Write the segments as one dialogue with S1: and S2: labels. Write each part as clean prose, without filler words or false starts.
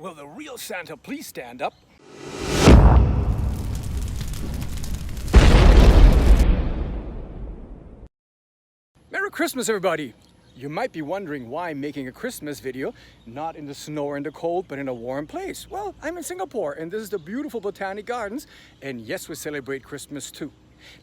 S1: Will the real Santa please stand up? Merry Christmas, everybody! You might be wondering why I'm making a Christmas video, not in the snow or in the cold, but in a warm place. Well, I'm in Singapore, and this is the beautiful Botanic Gardens, and yes, we celebrate Christmas too.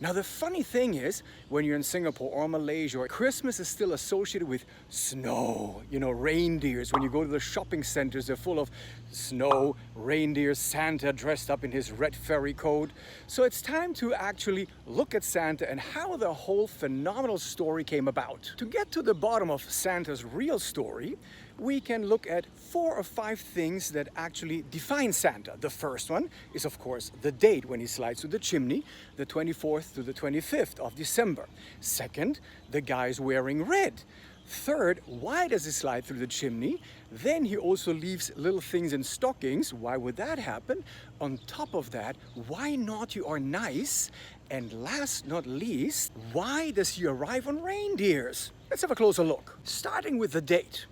S1: Now, the funny thing is, when you're in Singapore or Malaysia, Christmas is still associated with snow. You know, reindeers. When you go to the shopping centers, they're full of snow, reindeer, Santa dressed up in his red fairy coat. So it's time to actually look at Santa and how the whole phenomenal story came about. To get to the bottom of Santa's real story, we can look at 4 or 5 things that actually define Santa. The first one is, of course, the date when he slides through the chimney, the 24th to the 25th of December. Second, the guy's wearing red. Third, why does he slide through the chimney? Then he also leaves little things in stockings. Why would that happen? On top of that, why naughty or nice? And last not least, why does he arrive on reindeers? Let's have a closer look. Starting with the date.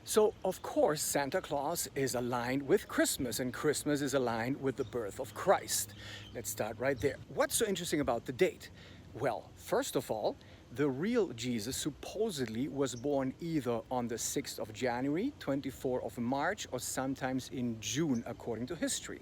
S1: So, of course, Santa Claus is aligned with Christmas, and Christmas is aligned with the birth of Christ. Let's start right there. What's so interesting about the date? Well, first of all, the real Jesus supposedly was born either on the 6th of January, 24th of March, or sometimes in June, according to history.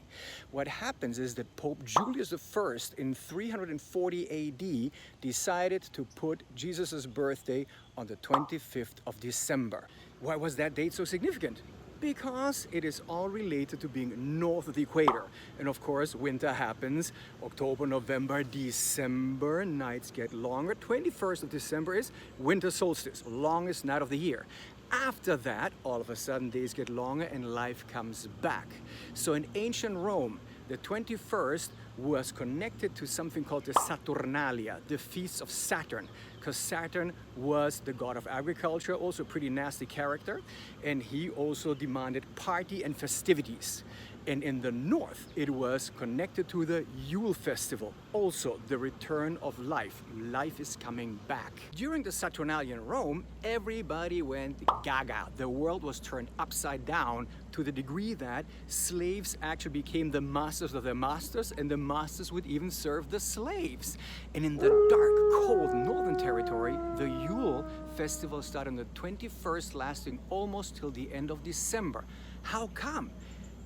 S1: What happens is that Pope Julius I in 340 AD decided to put Jesus' birthday on the 25th of December. Why was that date so significant? Because it is all related to being north of the equator. And of course, winter happens, October, November, December, nights get longer. 21st of December is winter solstice, longest night of the year. After that, all of a sudden, days get longer and life comes back. So in ancient Rome, the 21st was connected to something called the Saturnalia, the feasts of Saturn, because Saturn was the god of agriculture, also a pretty nasty character, and he also demanded party and festivities. And in the north, it was connected to the Yule festival, also the return of life. Life is coming back. During the Saturnalia in Rome, everybody went gaga. The world was turned upside down to the degree that slaves actually became the masters of their masters, and the masters would even serve the slaves. And in the dark, cold northern territory, the Yule festival started on the 21st, lasting almost till the end of December. How come?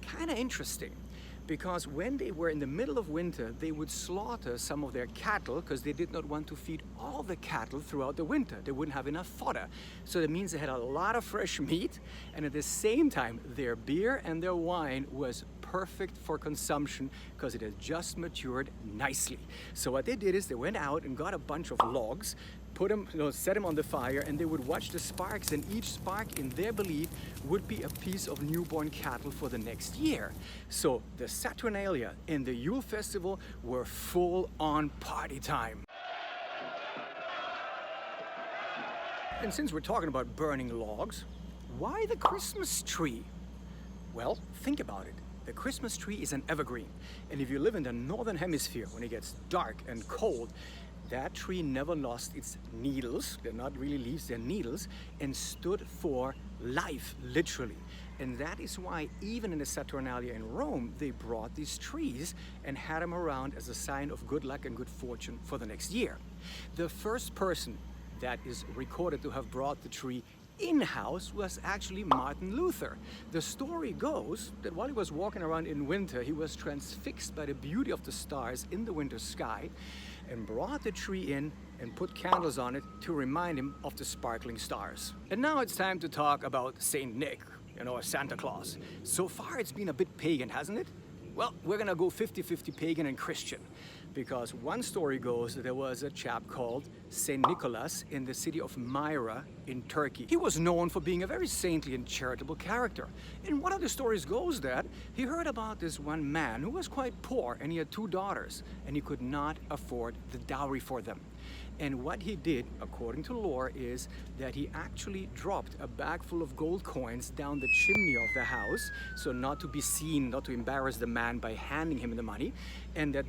S1: Kind of interesting, because when they were in the middle of winter, they would slaughter some of their cattle because they did not want to feed all the cattle throughout the winter. They wouldn't have enough fodder. So that means they had a lot of fresh meat, and at the same time, their beer and their wine was perfect for consumption because it had just matured nicely. So what they did is they went out and got a bunch of logs, put them, set them on the fire, and they would watch the sparks, and each spark, in their belief, would be a piece of newborn cattle for the next year. So the Saturnalia and the Yule festival were full-on party time. And since we're talking about burning logs, why the Christmas tree? Well, think about it. The Christmas tree is an evergreen, and if you live in the northern hemisphere, when it gets dark and cold, that tree never lost its needles. They're not really leaves, they're needles, and stood for life, literally. And that is why even in the Saturnalia in Rome, they brought these trees and had them around as a sign of good luck and good fortune for the next year. The first person that is recorded to have brought the tree in-house was actually Martin Luther. The story goes that while he was walking around in winter, he was transfixed by the beauty of the stars in the winter sky, and brought the tree in and put candles on it to remind him of the sparkling stars. And now it's time to talk about Saint Nick, or Santa Claus. So far it's been a bit pagan, hasn't it? Well, we're gonna go 50-50 pagan and Christian, because one story goes that there was a chap called Saint Nicholas in the city of Myra in Turkey. He was known for being a very saintly and charitable character. And one of the stories goes that he heard about this one man who was quite poor, and he had 2 daughters, and he could not afford the dowry for them. And what he did, according to lore, is that he actually dropped a bag full of gold coins down the chimney of the house, so not to be seen, not to embarrass the man by handing him the money, and that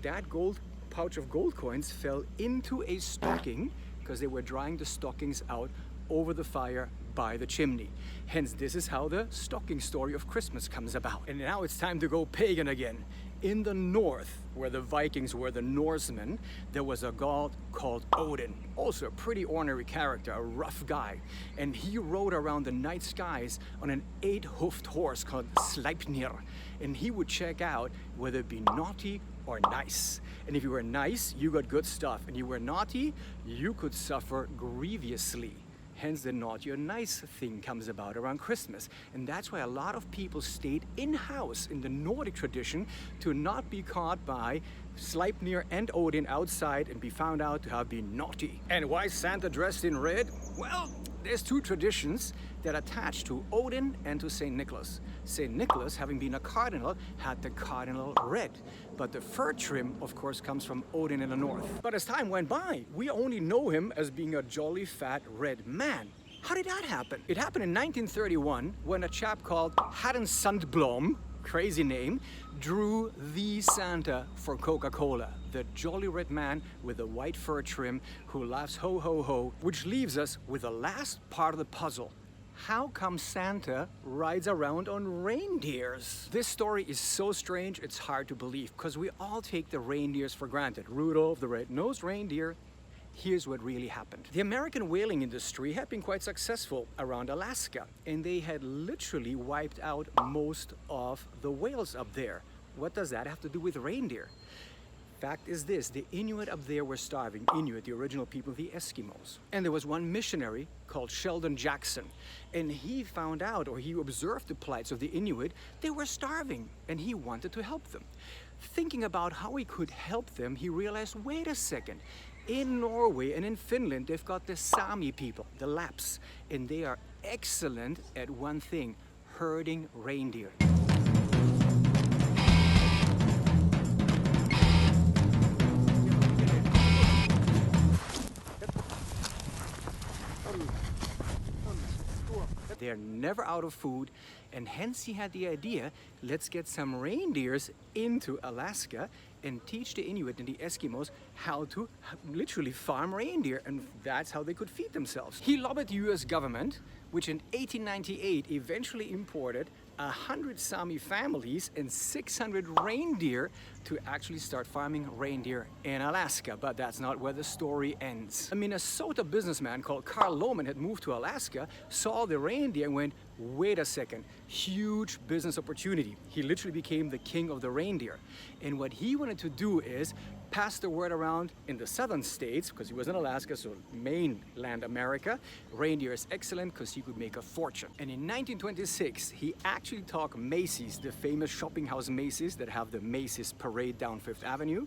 S1: pouch of gold coins fell into a stocking, because they were drying the stockings out over the fire by the chimney. Hence, this is how the stocking story of Christmas comes about. And now it's time to go pagan again. In the north, where the Vikings were the Norsemen, there was a god called Odin. Also a pretty ordinary character, a rough guy. And he rode around the night skies on an 8-hoofed horse called Sleipnir. And he would check out whether it be naughty or nice. And if you were nice, you got good stuff. And you were naughty, you could suffer grievously. Hence, the naughty or nice thing comes about around Christmas. And that's why a lot of people stayed in-house in the Nordic tradition to not be caught by Sleipnir and Odin outside and be found out to have been naughty. And why Santa dressed in red? Well, there's two traditions that attach to Odin and to St. Nicholas. St. Nicholas, having been a cardinal, had the cardinal red. But the fur trim, of course, comes from Odin in the north. But as time went by, we only know him as being a jolly fat red man. How did that happen? It happened in 1931 when a chap called Harren Sandblom, crazy name, drew the Santa for Coca-Cola. The jolly red man with the white fur trim who laughs ho ho ho, which leaves us with the last part of the puzzle. How come Santa rides around on reindeers? This story is so strange it's hard to believe because we all take the reindeers for granted. Rudolph the red-nosed reindeer. Here's what really happened. The American whaling industry had been quite successful around Alaska, and they had literally wiped out most of the whales up there. What does that have to do with reindeer? Fact is this, the Inuit up there were starving. Inuit, the original people, the Eskimos. And there was one missionary called Sheldon Jackson, and he found out, or he observed the plights of the Inuit. They were starving, and he wanted to help them. Thinking about how he could help them, he realized, wait a second, in Norway and in Finland, they've got the Sami people, the Lapps, and they are excellent at one thing, herding reindeer. They're never out of food, and hence he had the idea, let's get some reindeers into Alaska and teach the Inuit and the Eskimos how to literally farm reindeer, and that's how they could feed themselves. He lobbied the US government, which in 1898 eventually imported 100 Sami families and 600 reindeer to actually start farming reindeer in Alaska. But that's not where the story ends. A Minnesota businessman called Carl Lohman had moved to Alaska, saw the reindeer and went, wait a second, huge business opportunity. He literally became the king of the reindeer. And what he wanted to do is pass the word around in the southern states, because he was in Alaska, so mainland America. Reindeer is excellent because he could make a fortune. And in 1926, he actually talked Macy's, the famous shopping house Macy's that have the Macy's parade down Fifth Avenue,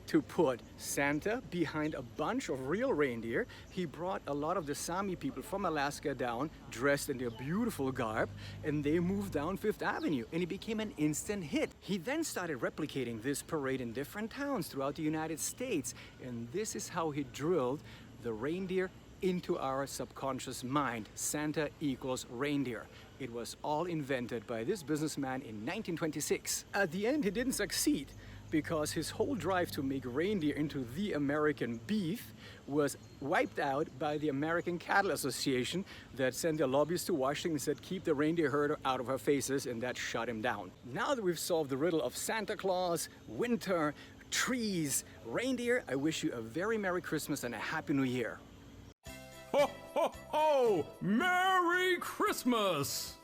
S1: to put Santa behind a bunch of real reindeer. He brought a lot of the Sami people from Alaska down, dressed in their beautiful garb, and they moved down Fifth Avenue, and it became an instant hit. He then started replicating this parade in different towns throughout the United States, and this is how he drilled the reindeer into our subconscious mind. Santa equals reindeer. It was all invented by this businessman in 1926. At the end, he didn't succeed because his whole drive to make reindeer into the American beef was wiped out by the American Cattle Association that sent their lobbyists to Washington and said, keep the reindeer herd out of our faces, and that shut him down. Now that we've solved the riddle of Santa Claus, winter, trees, reindeer, I wish you a very Merry Christmas and a Happy New Year.
S2: Ho, ho, ho! Merry Christmas!